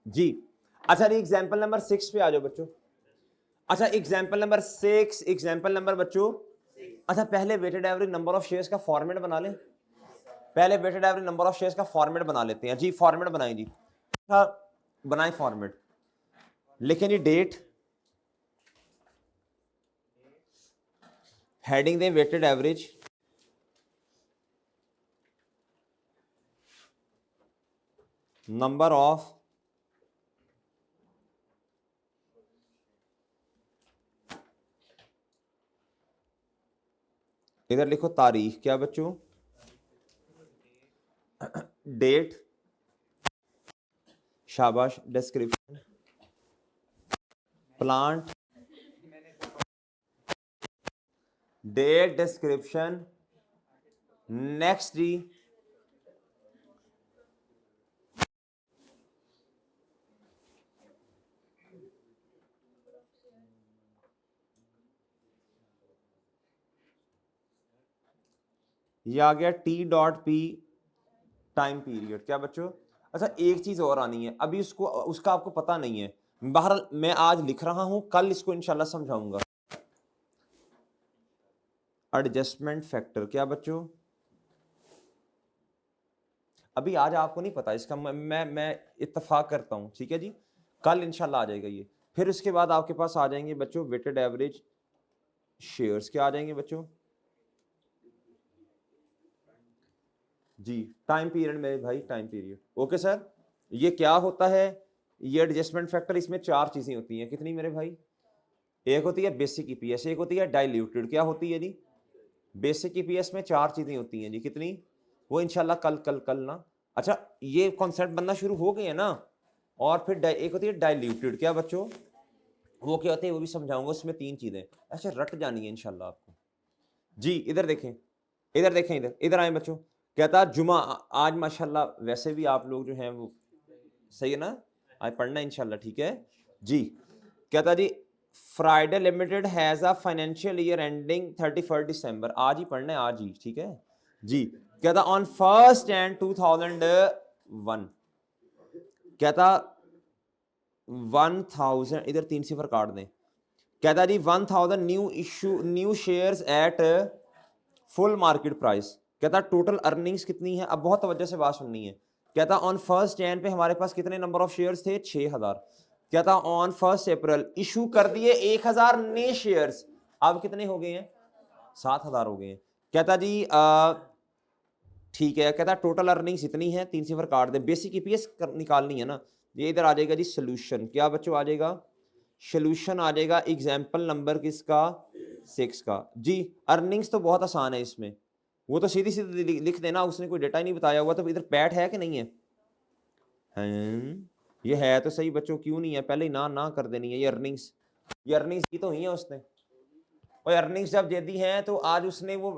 जी। अच्छा example number 6 पे आ जाओ बच्चों। अच्छा एग्जाम्पल नंबर 6, एग्जाम्पल नंबर बच्चों, अच्छा पहले weighted average number of shares का फॉर्मेट बना लें। पहले weighted average number of shares का फॉर्मेट बना लेते हैं जी। फॉर्मेट बनाएं जी। अच्छा बनाएं फॉर्मेट, लिखें जी डेट, हेडिंग दें वेटेड एवरेज, नंबर ऑफ इधर लिखो तारीख, क्या बच्चों, डेट, शाबाश, description, plant, date, description, next जी, ये आ गया T.P टाइम पीरियड, क्या बच्चों। अच्छा एक चीज और आनी है, अभी उसको उसका आपको पता नहीं है, बहरहाल मैं आज लिख रहा हूं, कल इसको इंशाल्लाह समझाऊंगा। एडजस्टमेंट फैक्टर, क्या बच्चों, अभी आज आपको नहीं पता इसका, मैं इत्तेफाक करता हूं, ठीक है जी, कल इंशाल्लाह आ जाएगा ये। फिर उसके बाद आपके पास आ जाएंगे बच्चों वेटेड एवरेज शेयर्स, क्या आ जाएंगे बच्चों जी, टाइम पीरियड मेरे भाई, टाइम पीरियड। ओके सर, ये क्या होता है, ये एडजस्टमेंट फैक्टर, इसमें चार चीजें होती हैं, कितनी मेरे भाई, एक होती है बेसिक ईपीएस, एक होती है डाइल्यूटेड, क्या होती है जी, बेसिक ईपीएस में चार चीजें होती हैं जी, कितनी, वो इंशाल्लाह कल कल कल ना। अच्छा ये कॉन्सेप्ट बनना शुरू हो गए हैं ना। और फिर एक होती है डाइल्यूटेड, क्या बच्चों, वो क्या होते हैं वो भी समझाऊंगा, उसमें तीन चीजें ऐसे रट जानी है इंशाल्लाह आपको जी। इधर देखें, इधर देखें, इधर इधर आए बच्चों, कहता जुमा, आज माशाल्लाह वैसे भी आप लोग जो हैं वो सही है ना, आज पढ़ना है इंशाल्लाह, ठीक है जी। कहता जी Friday limited has a financial year ending 31 December, आज ही पढ़ना है, आज ही, ठीक है जी। कहता ऑन 1 Jan 2001, कहता 1000, इधर 3 सिफर काट दें, कहता जी 1000 new shares at full market price. कहता टोटल अर्निंग्स कितनी है, अब बहुत तवज्जो से बात सुननी है। कहता ऑन 1 Jan पे हमारे पास कितने नंबर ऑफ शेयर्स थे, 6000। कहता ऑन 1 April इशू कर दिए 1000 नए शेयर्स, अब कितने हो गए हैं, 7000 हो गए हैं। कहता जी ठीक है, कहता टोटल अर्निंग्स इतनी है, 3 सिफर काट दे, बेसिक ईपीएस निकालनी है ना। ये इधर आ जाएगा जी सोल्यूशन, क्या बच्चों आ जाएगा, सोल्यूशन आ जाएगा एग्जाम्पल नंबर किसका, 6 का जी। अर्निंग्स तो बहुत आसान है इसमें, वो तो सीधी सीधी लिख देना, उसने कोई डेटा ही नहीं बताया हुआ, तो इधर पैट है कि नहीं है, ये है तो सही बच्चों, क्यों नहीं है, पहले ही ना ना कर देनी है। ये अर्निंग्स की तो हुई है उसने, और अर्निंग्स जब दे दी हैं तो आज उसने वो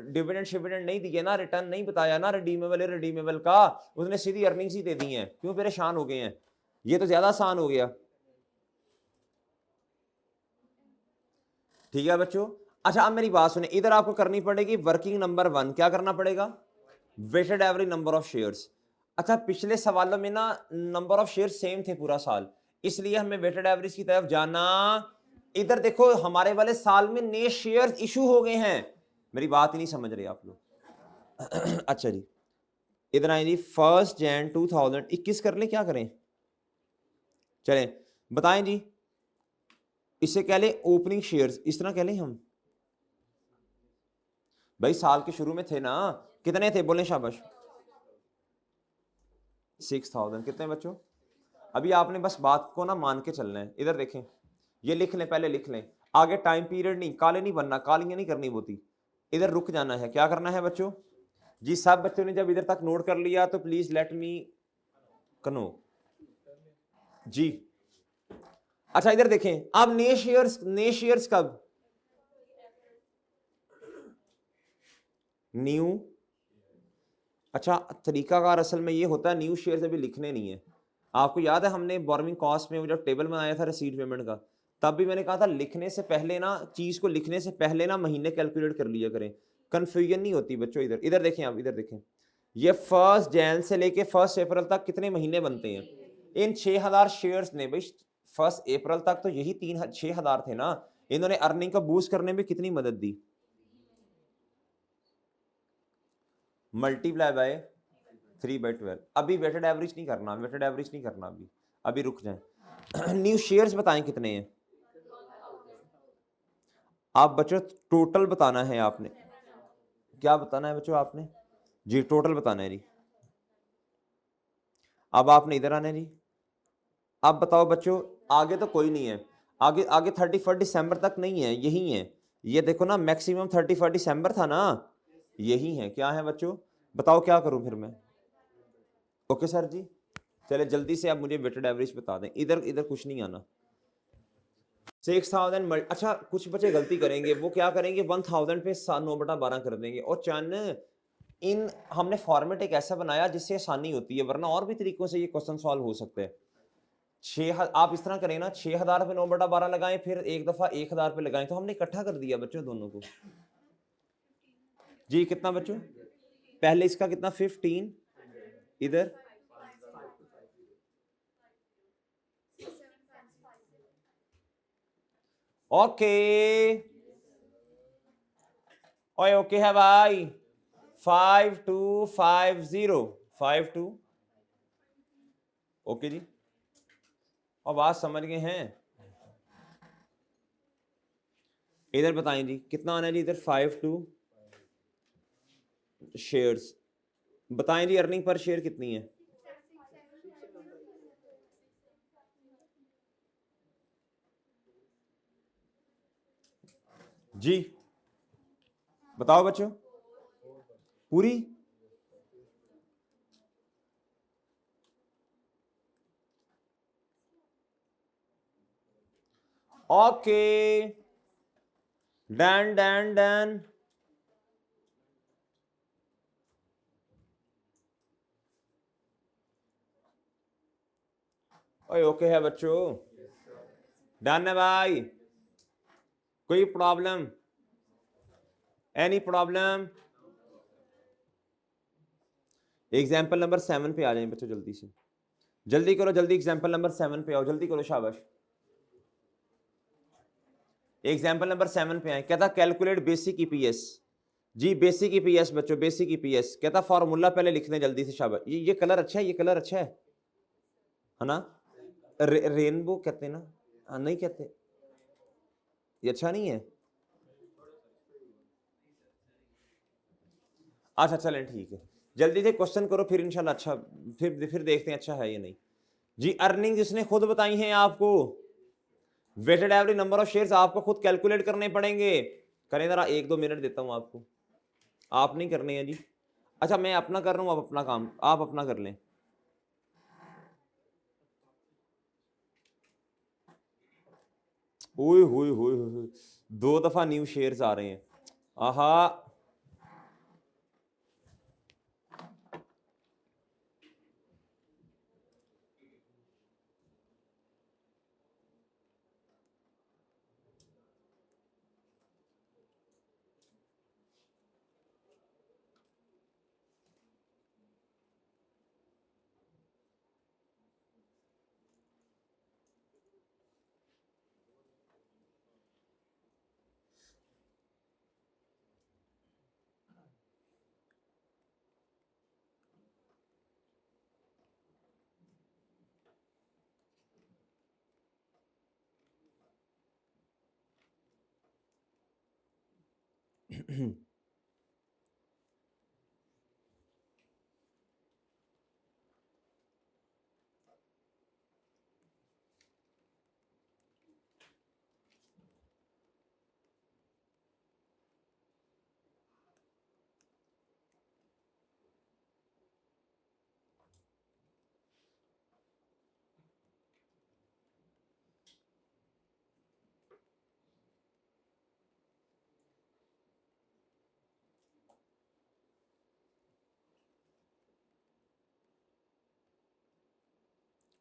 डिविडेंड शिविडेंड नहीं दिए ना, रिटर्न नहीं बताया ना, रिडीमेबल का, उसने सीधी अर्निंग्स ही दे दी हैं, क्यों परेशान हो गए हैं, ये तो ज्यादा आसान हो गया, ठीक है बच्चों। अच्छा अब मेरी बात सुने, इधर आपको करनी पड़ेगी वर्किंग नंबर 1, क्या करना पड़ेगा, weighted average number of shares. अच्छा पिछले सवालों में ना नंबर ऑफ शेयर सेम थे पूरा साल, इसलिए हमें वेटेड एवरेज की तरफ जाना। इधर देखो हमारे वाले साल में नए शेयर्स इशू हो गए हैं, मेरी बात ही नहीं समझ रहे आप लोग। अच्छा जी इधर आए जी 1 Jan 2021 कर लें, क्या करें, चलें बताएं जी, इसे कह लें ओपनिंग शेयर्स, इस तरह कह लें हम, भाई साल के शुरू में थे ना, कितने थे बोले शाबाश, 6000, कितने बच्चों, अभी आपने बस बात को ना मान के चलना है। इधर देखें, ये लिख लें, पहले लिख लें, आगे टाइम पीरियड नहीं, काले नहीं बनना, कालियां नहीं करनी होती, इधर रुक जाना है, क्या करना है बच्चों जी। सब बच्चों ने जब इधर तक नोट कर लिया तो प्लीज लेट मी कनो जी। अच्छा इधर देखें, अब नए शेयर्स कब, न्यू, अच्छा तरीकाकार असल में ये होता है, न्यू शेयर्स अभी लिखने नहीं है। आपको याद है हमने बोरोइंग कॉस्ट में वो जब टेबल बनाया था रिसीट पेमेंट का, तब भी मैंने कहा था लिखने से पहले ना, चीज को लिखने से पहले ना महीने कैलकुलेट कर लिया करें, कंफ्यूजन नहीं होती बच्चों। इधर इधर देखें, आप इधर देखें, ये 1 Jan से लेके 1 April तक कितने महीने बनते हैं, इन 6000 शेयर्स ने भाई 1 अप्रैल तक तो यही 6000 थे ना, इन्होंने अर्निंग को बूस्ट करने में कितनी मदद दी? Multiply by 3/12। अभी वेटेड एवरेज नहीं करना, वेटेड एवरेज नहीं करना, अभी अभी रुक जाए। न्यू शेयर्स बताएं कितने हैं आप बच्चों, टोटल बताना है आपने। क्या बताना है बच्चों आपने? जी टोटल बताना है जी। अब आपने इधर आना है जी। अब बताओ बच्चों, आगे तो कोई नहीं है, आगे आगे 31 दिसंबर तक नहीं है, यही है। ये देखो ना, मैक्सिमम 31 दिसंबर था ना, यही है। क्या है बच्चों, बताओ क्या करूं फिर मैं? ओके सर जी, चले जल्दी से आप मुझे वेटेड एवरेज बता दें। इधर इधर कुछ नहीं आना। 6000 अच्छा, कुछ बच्चे गलती करेंगे, वो क्या करेंगे 1000 पे 9/12 कर देंगे। और चन इन हमने फॉर्मेट एक ऐसा बनाया जिससे आसानी होती है, वरना और भी तरीकों से ये क्वेश्चन सॉल्व हो सकते हैं। आप इस तरह करें ना, 6000 पे 9/12 लगाएं, फिर एक दफा 1000 पे लगाएं, तो हमने इकट्ठा कर दिया बच्चों दोनों को। जी कितना बच्चों? पहले इसका कितना 15, इधर ओके, ओए ओके है भाई। 5250 52, ओके जी, और बात समझ गए हैं? इधर बताएं जी कितना आना है जी, इधर 52 शेयर्स बताएं जी, अर्निंग पर शेयर कितनी है? जी बताओ बच्चों, पूरी? Okay, done done done. ओए ओके है बच्चों, डन है भाई। कोई problem? Any problem? Example number 7 पे आ जाए बच्चों, जल्दी से, जल्दी करो, जल्दी एग्जाम्पल नंबर 7 पे आओ, जल्दी करो, शाबाश। एग्जाम्पल नंबर 7 पे आए, कहता कैलकुलेट बेसिक ईपीएस। जी बेसिक ईपीएस बच्चों, बेसिक ईपीएस। कहता फॉर्मूला पहले लिख दें जल्दी से, शाबाश। ये कलर अच्छा है, ये कलर अच्छा है ना? रेनबो कहते हैं ना? हाँ नहीं कहते, ये अच्छा नहीं है? अच्छा चलें ठीक है, जल्दी से क्वेश्चन करो, फिर इंशाल्लाह अच्छा, फिर देखते हैं अच्छा है या नहीं। जी अर्निंग जिसने खुद बताई हैं आपको, weighted average number of shares आपको खुद कैलकुलेट करने पड़ेंगे। करें जरा, 1-2 मिनट देता हूं आपको, आप नहीं करने हैं जी। अच्छा मैं अपना कर रहा हूं, आप अपना काम आप अपना कर लें। ओए होए होए होए, 2 दफा न्यू शेयर्स आ रहे हैं, आहा।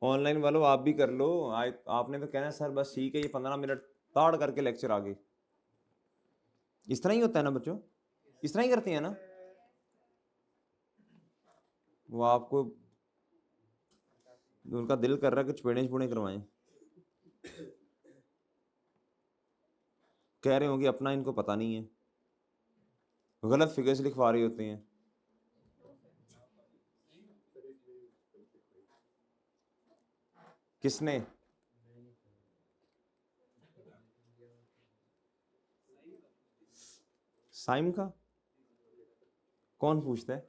ऑनलाइन वालों आप भी कर लो, आपने तो कहना है सर बस ठीक है, ये 15 मिनट ताड़ करके लेक्चर आगे। इस तरह ही होता है ना बच्चों, इस तरह ही करते हैं ना वो आपको। उनका दिल कर रहा है कुछ पेड़े पुणे करवाएं, कह रहे होंगे अपना इनको पता नहीं है, गलत फिगर्स लिखवा रहे होते हैं। किसने? साइम का? कौन पूछता है?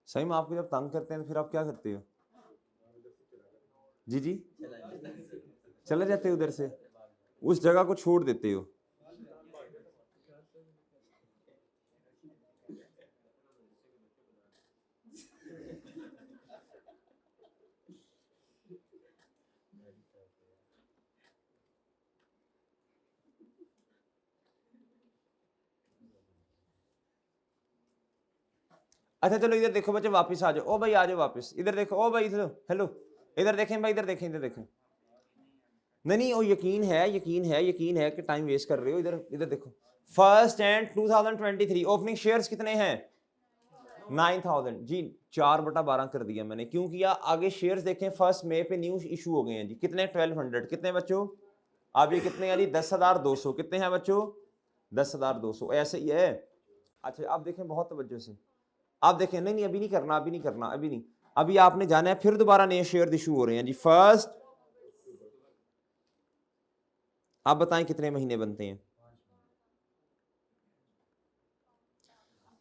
सही में आपको जब तंग करते हैं तो फिर आप क्या करते हो? जी जी, चले जाते हो उधर से, उस जगह को छोड़ देते हो। अच्छा चलो इधर देखो बच्चे, वापस आ जाओ। ओ भाई आ जाओ वापस, इधर देखो। ओ भाई इधर, हेलो, इधर देखें भाई, इधर देखें, इधर देखें। नहीं नहीं, वो यकीन है, यकीन है, यकीन है कि टाइम वेस्ट कर रहे हो। इधर इधर देखो, फर्स्ट एंड 2023 ओपनिंग शेयर्स कितने हैं? 9000 जी। 4/12 कर दिया मैंने। क्यों किया? आगे शेयर्स देखें, 1 मई पे न्यू इशू हो गए हैं जी। कितने? 1200। कितने बच्चों? अब ये कितने हैं जी? 10,200। कितने हैं बच्चों? 10,200। ऐसे ही है। अच्छा आप देखें बहुत तवज्जो से, आप देखें। नहीं नहीं, अभी नहीं करना, अभी नहीं करना, अभी नहीं। अभी आपने जाना है, फिर दोबारा नए शेयर इशू हो रहे हैं जी। फर्स्ट, आप बताएं कितने महीने बनते हैं?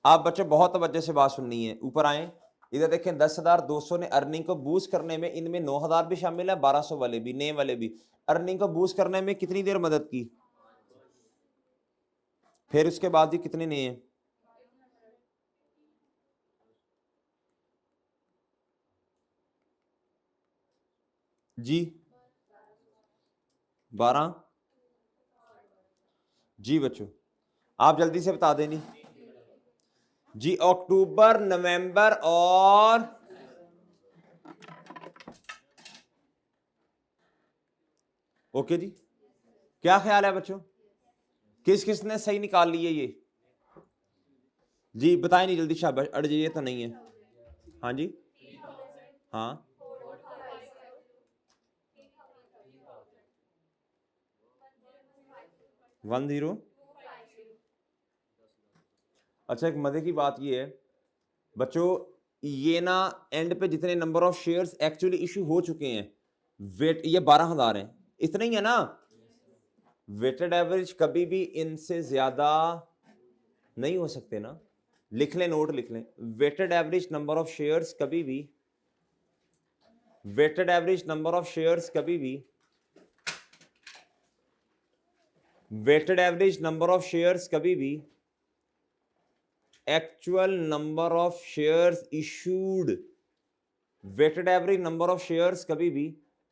आप बच्चे बहुत तवज्जो से बात सुननी है। ऊपर आए, इधर देखें, 10,200 ने अर्निंग को बूस्ट करने में, इनमें 9,000 भी शामिल है, 1200 वाले भी, नए वाले भी। अर्निंग को बूस्ट करने में कितनी देर मदद की? फिर उसके बाद भी कितने नए हैं जी? 12 जी बच्चों, आप जल्दी से बता दें जी। अक्टूबर, नवंबर और ओके जी। क्या ख्याल है बच्चों, किस किस ने सही निकाल लिए ये? जी बताएं नहीं जल्दी, शाबाश। अड़ जाइए तो नहीं है। हाँ जी, हाँ 10। अच्छा एक मजे की बात ये है बच्चों, ये ना एंड पे जितने number of shares actually issue हो चुके हैं, वेट ये 12,000 हैं, इतना ही है ना। वेटेड एवरेज कभी भी इनसे ज्यादा नहीं हो सकते ना। लिख लें, नोट लिख लें। Weighted average number of shares कभी भी, weighted average number of shares कभी भी, weighted average number of shares कभी भी actual number of shares issued, weighted average number of shares कभी भी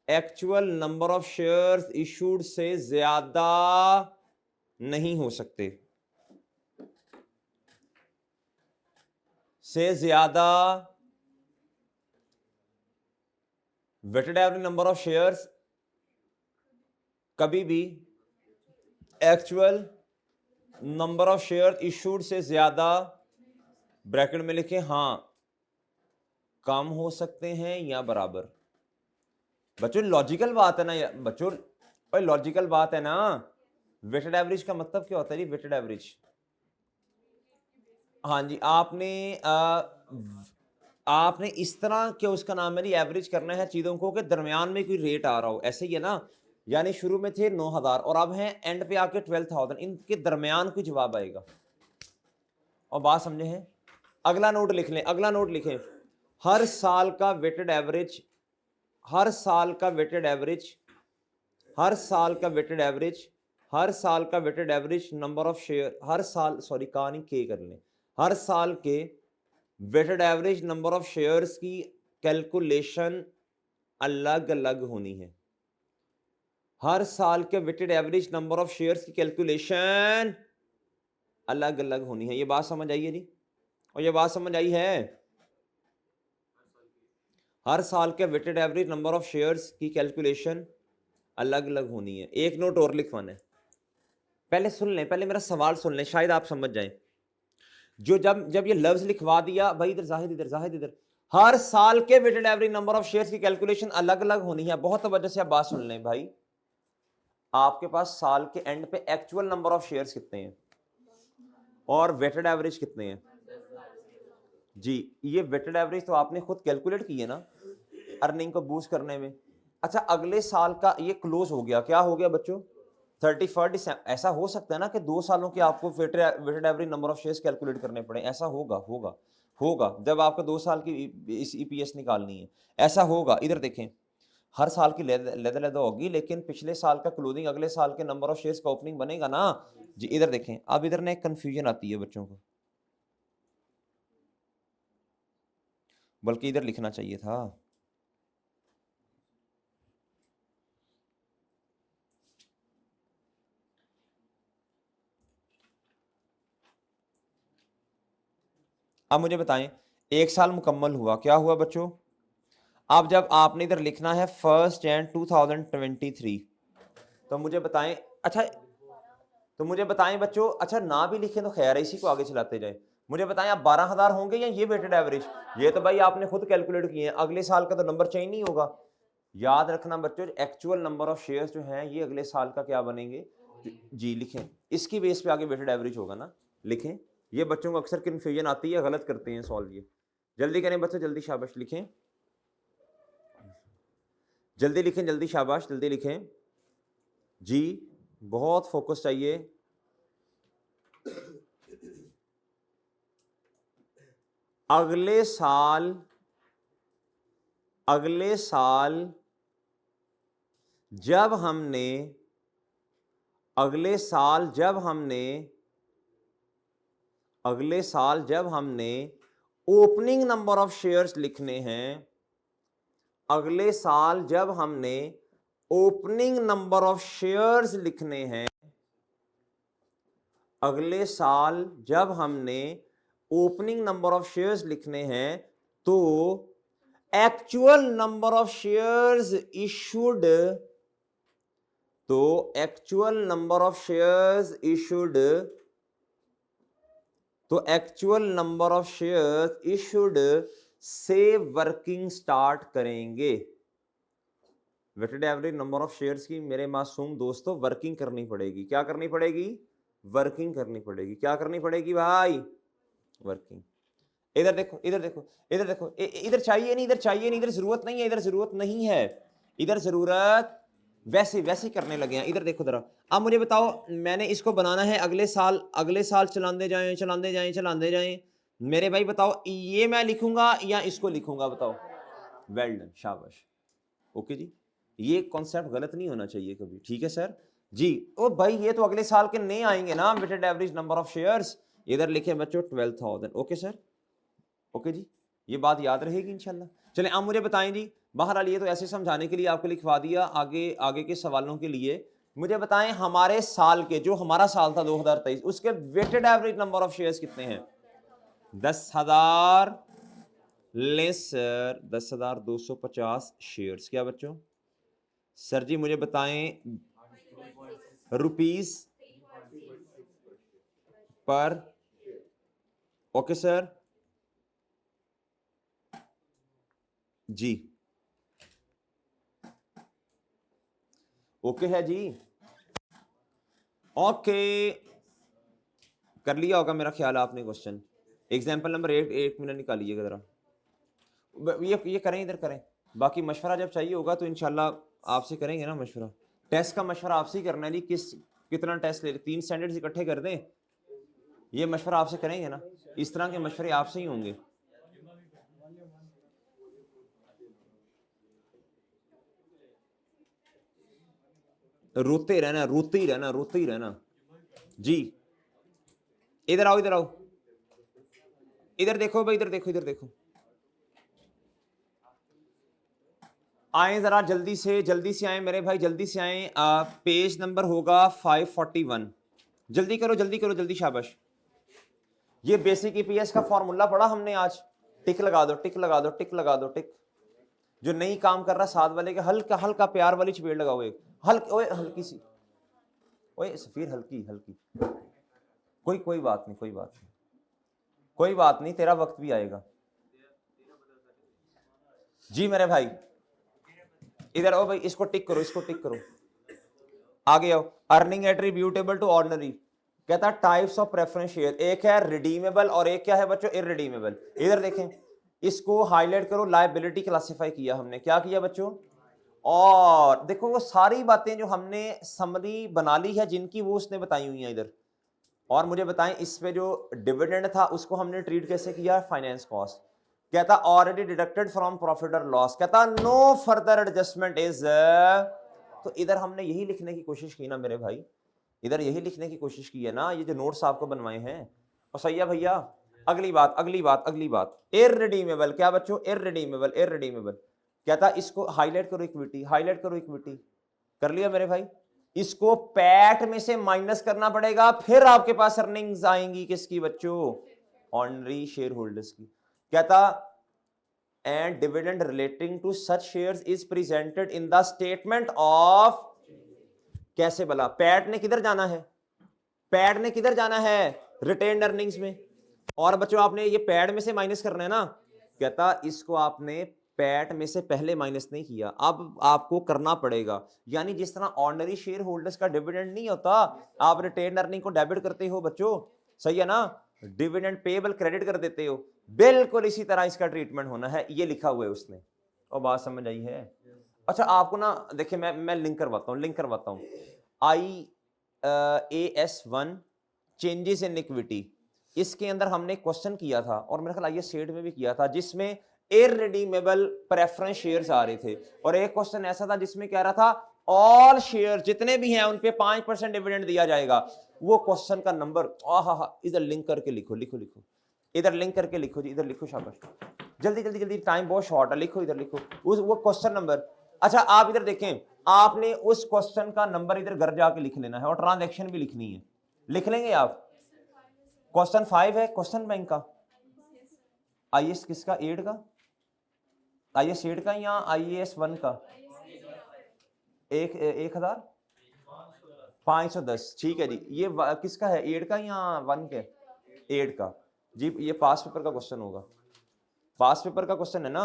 actual number of shares issued से ज्यादा नहीं हो सकते, से ज्यादा। Weighted average number of shares कभी भी actual number of share issued से ज्यादा, ब्रैकेट में लिखें हां, कम हो सकते हैं या बराबर। बच्चों लॉजिकल बात है ना बच्चों, भाई लॉजिकल बात है ना। वेटेड एवरेज का मतलब क्या होता है जी? वेटेड एवरेज, हाँ जी, आपने इस तरह के उसका नाम है जी एवरेज करना है चीजों को कि दरमियान में कोई रेट आ रहा हो, ऐसे ही है ना। यानी शुरू में थे 9,000 और अब हैं एंड पे आके 12,000, इनके दरमियान कोई जवाब आएगा। और बात समझे हैं? अगला नोट लिख लें, अगला नोट लिखें। हर साल का वेटेड एवरेज, हर साल का वेटेड एवरेज, हर साल का वेटेड एवरेज, हर साल का weighted average number of share, हर साल, सॉरी का नहीं के कर लें, हर साल के weighted average number of shares की कैलकुलेशन अलग अलग होनी है। हर साल के weighted average number of shares की कैलकुलेशन अलग अलग होनी है। ये बात समझ आई है जी? और ये बात समझ आई है? हर साल के weighted average number of shares की कैलकुलेशन अलग अलग होनी है। एक नोट और लिखवाना है। पहले सुन लें, पहले मेरा सवाल सुन लें, शायद आप समझ जाएं। जो जब जब ये लफ्ज लिखवा दिया भाई, इधर जाहिद, इधर जाहिद, इधर, हर साल के weighted average number of shares की कैलकुलेशन अलग अलग होनी है। बहुत तवज्जो से आप बात सुन लें भाई। आपके पास साल के एंड पे एक्चुअल नंबर ऑफ शेयर्स कितने हैं और वेटेड एवरेज कितने हैं? जी, ये वेटेड एवरेज तो आपने खुद कैलकुलेट की है ना अर्निंग को बूस्ट करने में। अच्छा, अगले साल का ये क्लोज हो गया, क्या हो गया बच्चों? 31 दिसंबर। ऐसा हो सकता है ना कि 2 सालों के आपको weighted average number of shares calculate करने पड़े। ऐसा होगा होगा होगा जब आपको 2 साल की इस ईपीएस निकालनी है, ऐसा होगा। इधर देखें, हर साल की लेदा होगी, लेकिन पिछले साल का क्लोजिंग अगले साल के नंबर ऑफ शेयर्स का ओपनिंग बनेगा ना जी। इधर देखें, अब इधर ना एक कंफ्यूजन आती है बच्चों को, बल्कि इधर लिखना चाहिए था। अब मुझे बताएं, एक साल मुकम्मल हुआ, क्या हुआ बच्चों? अब जब आपने इधर लिखना है 1 जनवरी 2023, तो मुझे बताएं, अच्छा तो मुझे बताएं बच्चों, अच्छा ना भी लिखें तो खैर है, इसी को आगे चलाते जाएं। मुझे बताएं, आप 12,000 होंगे या ये वेटेड एवरेज? ये तो भाई आपने खुद कैलकुलेट किए हैं, अगले साल का तो नंबर चेंज नहीं होगा। याद रखना बच्चों, एक्चुअल नंबर ऑफ शेयर्स जो हैं ये अगले साल का क्या बनेंगे जी। लिखें, इसकी बेस पे आगे वेटेड एवरेज होगा ना, लिखें। ये बच्चों को अक्सर कन्फ्यूजन आती है, गलत करते हैं सॉल्व। ये जल्दी करें बच्चों, जल्दी, शाबाश लिखें, जल्दी लिखें, जल्दी शाबाश, जल्दी लिखें जी, बहुत फोकस चाहिए। अगले साल जब हमने अगले साल जब हमने ओपनिंग नंबर ऑफ शेयर्स लिखने हैं, अगले साल जब हमने ओपनिंग नंबर ऑफ शेयर्स लिखने हैं, अगले साल जब हमने ओपनिंग नंबर ऑफ शेयर्स लिखने हैं, तो actual number of shares issued actual number of shares issued से वर्किंग स्टार्ट करेंगे। Weighted average number of shares की मेरे मासूम दोस्तों वर्किंग करनी पड़ेगी। क्या करनी पड़ेगी? वर्किंग करनी पड़ेगी। क्या करनी पड़ेगी भाई? वर्किंग। इधर देखो, इधर देखो, इधर देखो, इधर चाहिए नहीं, इधर चाहिए नहीं, इधर जरूरत नहीं है, इधर जरूरत नहीं है, इधर जरूरत वैसे वैसे करने लगे हैं। इधर देखो जरा, अब मुझे बताओ, मैंने इसको बनाना है अगले साल चलाते जाएं, चलाते जाएं, चलाते जाएं। मेरे भाई बताओ, ये मैं लिखूंगा या इसको लिखूंगा? बताओ। वेल डन, शाबाश, ओके जी। ये कॉन्सेप्ट गलत नहीं होना चाहिए कभी, ठीक है सर जी। ओ भाई, ये तो अगले साल के नए आएंगे ना weighted average number of shares. इधर लिखे बच्चों 12,000, ओके सर, ओके जी, ये बात याद रहेगी इंशाल्लाह। चलें, अब मुझे बताएं जी, बहरहाल ये तो ऐसे समझाने के लिए आपको लिखवा दिया, आगे आगे के सवालों के लिए मुझे बताएं, हमारे साल के, जो हमारा साल था 2023, उसके weighted average number of shares कितने हैं? 10,000 लेस सर, 10,250 शेयर्स। क्या बच्चों? सर जी मुझे बताएं, रुपीस पर, ओके सर जी, ओके है जी, ओके, कर लिया होगा मेरा ख्याल आपने क्वेश्चन। एग्जाम्पल नंबर 8 एक मिनट निकालिएगा जरा, ये करें, इधर करें। बाकी मशवरा जब चाहिए होगा तो इंशाल्लाह आपसे करेंगे ना मशवरा। टेस्ट का मशवरा आपसे ही करना है जी, कितना टेस्ट ले, 3 स्टैंडर्ड्स इकट्ठे कर दें, ये मशवरा आपसे करेंगे ना, इस तरह के मशवरे आपसे ही होंगे। रोते ही रहना जी। इधर आओ, इधर आओ, इधर देखो भाई, इधर देखो, इधर देखो। आए जरा जल्दी से आए मेरे भाई, जल्दी से आए। पेज नंबर होगा 541। जल्दी करो जल्दी करो जल्दी, शाबाश। ये बेसिक ईपीएस का फॉर्मूला पढ़ा हमने आज। टिक लगा दो टिक लगा दो टिक लगा दो टिक। जो नहीं काम कर रहा साथ वाले के हल्का हल्का प्यार वाली चपेट लगाओ एक, हल्की सी, ओए सफीर हल्की हल्की। कोई बात नहीं, कोई बात नहीं, तेरा वक्त भी आएगा। जी मेरे भाई इधर आओ भाई, इसको टिक करो, इसको टिक करो, आगे आओ। अर्निंग एट्रीब्यूटेबल टू ऑर्डिनरी, कहता टाइप्स ऑफ प्रेफरेंस शेयर, एक है रिडीमेबल और एक क्या है बच्चों, इररिडीमेबल। इधर देखें, इसको हाईलाइट करो, लायबिलिटी क्लासिफाई किया हमने, क्या किया बच्चों। और देखो वो सारी बातें जो हमने समरी बना ली है जिनकी, वो उसने बताई हुई है इधर। और मुझे बताएं इस पे जो डिविडेंड था उसको हमने ट्रीट कैसे किया, फाइनेंस कॉस्ट। कहता ऑलरेडी डिडक्टेड फ्रॉम प्रॉफिट और लॉस, कहता नो फर्दर एडजस्टमेंट इज। तो इधर हमने यही लिखने की कोशिश की ना मेरे भाई, इधर यही लिखने की कोशिश की है ना, ये जो नोट्स आपको बनवाए हैं। और सही है भैया। अगली बात, इररिडीमेबल, क्या बच्चों, इररिडीमेबल। कहता इसको हाईलाइट करो इक्विटी, कर लिया मेरे भाई। इसको पैट में से माइनस करना पड़ेगा, फिर आपके पास अर्निंग्स आएंगी किसकी बच्चों, ऑर्डिनरी शेयर होल्डर्स की। कहता and dividend relating to such shares is presented in the statement of, कैसे भला, पैट ने किधर जाना है, रिटेन्ड अर्निंग्स में। और बच्चों आपने ये पैड में से माइनस करना है ना, कहता इसको आपने पैट में से पहले माइनस नहीं किया, अब आपको करना पड़ेगा। यानी जिस तरह ऑर्डिनरी शेयर होल्डर्स का डिविडेंड नहीं होता, आप रिटेन्ड अर्निंग को डेबिट करते हो बच्चों, सही है ना, डिविडेंड पेएबल क्रेडिट कर देते हो, बिल्कुल इसी तरह इसका ट्रीटमेंट होना है। ये लिखा हुआ है उसने, और बात समझ आई है। अच्छा आपको ना देखिए, मैं लिंक करवाता हूं। IAS1 चेंजेस इन इक्विटी, इसके अंदर हमने क्वेश्चन किया था, और मेरे ख्याल IAS सेट में भी किया था, जिसमें इररिडीमेबल प्रेफरेंस शेयर्स आ रहे थे। और एक क्वेश्चन ऐसा था जिसमें कह रहा था ऑल शेयर जितने भी हैं उन पे 5% डिविडेंड दिया जाएगा। वो क्वेश्चन का नंबर इधर लिंक करके लिखो, इधर लिंक करके लिखो जी, इधर लिखो, शाबाश, जल्दी, टाइम बहुत शॉर्ट है, लिखो इधर, लिखो वो क्वेश्चन नंबर। अच्छा आप इधर देखें, आपने उस क्वेश्चन का नंबर इधर घर जाके लिख लेना है, और ट्रांजैक्शन भी लिखनी है, लिख लेंगे आप। क्वेश्चन 5 है, क्वेश्चन बैंक का, IAS किसका, 8 का, IAS 8 का या IAS 1 का, 1510, ठीक है जी। ये किसका है, 8 का या 1 के, 8 का जी। ये पास पेपर का क्वेश्चन होगा, पास पेपर का क्वेश्चन है ना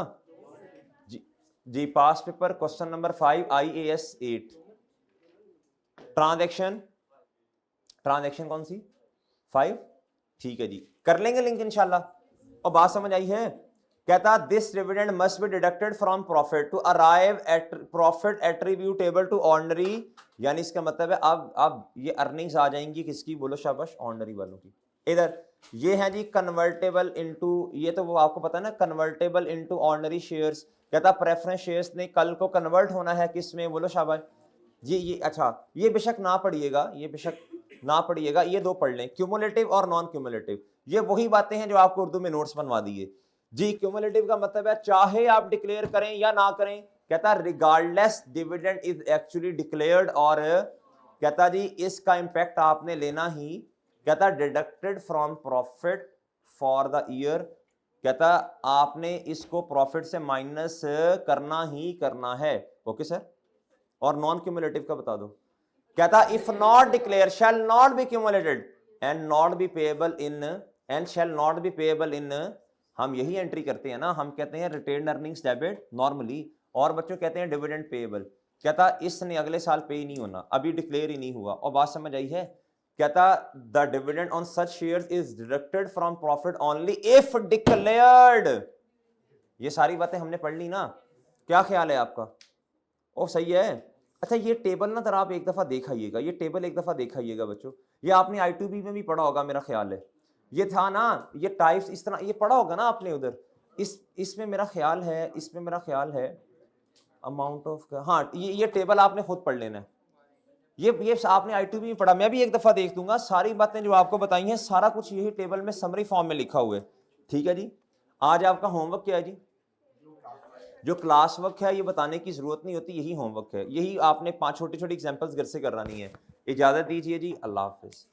जी, past paper question number 5 IAS 8। Transaction कौन सी, 5, ठीक है जी, कर लेंगे लिंक इंशाल्लाह। और बात समझ आई है। कहता this dividend must be deducted from profit to arrive at profit attributable to ordinary, यानी इसका मतलब है अब ये अर्निंग्स आ जाएंगी किसकी, बोलो शाबाश, ऑर्डिनरी वालों की। इधर ये है जी कन्वर्टेबल इनटू, ये तो वो आपको पता है ना, कन्वर्टेबल इनटू ऑर्डिनरी शेयर्स। कहता प्रेफरेंस शेयर्स ने कल को कन्वर्ट होना है किस में, बोलो शाबाश जी। ये अच्छा, ये बेशक ना पढ़िएगा, ये दो पढ़ लें, क्यूमुलेटिव और नॉन क्यूमुलेटिव। ये वही बातें हैं जो आपको उर्दू में नोट्स बनवा दिए जी। क्यूमुलेटिव का मतलब है चाहे आप डिक्लेयर करें या ना करें, कहता regardless dividend is actually declared, और कहता जी इसका इंपैक्ट आपने लेना ही, कहता deducted from profit for the year, कहता आपने इसको प्रॉफिट से माइनस करना ही करना है। Okay sir. और नॉन क्यूमुलेटिव का बता दो, कहता if not declared shall not be cumulated and not be payable in, and shall not be payable in, हम यही एंट्री करते हैं ना, हम कहते हैं रिटेन्ड अर्निंग्स डेबिट नॉर्मली, और बच्चों कहते हैं डिविडेंड पेएबल। कहता इसने अगले साल पे ही नहीं होना, अभी डिक्लेयर ही नहीं हुआ। और बात समझ आई है। कहता the dividend on such shares is deducted from profit only if declared. ये सारी बातें हमने पढ़ ली ना, क्या ख्याल है आपका, ओ सही है। अच्छा ये टेबल ना जरा आप एक दफा देखाइएगा, ये टेबल एक दफा देखाइएगा बच्चों, ये आपने I2B में भी पढ़ा होगा मेरा ख्याल है, ये था ना, ये टाइप्स इस तरह ये पढ़ा होगा ना आपने उधर। इसमें मेरा ख्याल है अमाउंट ऑफ, हाँ ये टेबल आपने खुद पढ़ लेना है, ये आपने I2B में पढ़ा, मैं भी एक दफा देख दूंगा, सारी बातें जो आपको बताई हैं सारा कुछ यही टेबल में समरी फॉर्म में लिखा हुआ है। ठीक है जी। आज आपका होमवर्क क्या है जी, जो क्लास वर्क है ये बताने की जरूरत नहीं होती, यही होमवर्क है, यही आपने 5 छोटी छोटी एग्जांपल्स घर से करानी है। इजाजत दीजिए जी, अल्लाह हाफिज।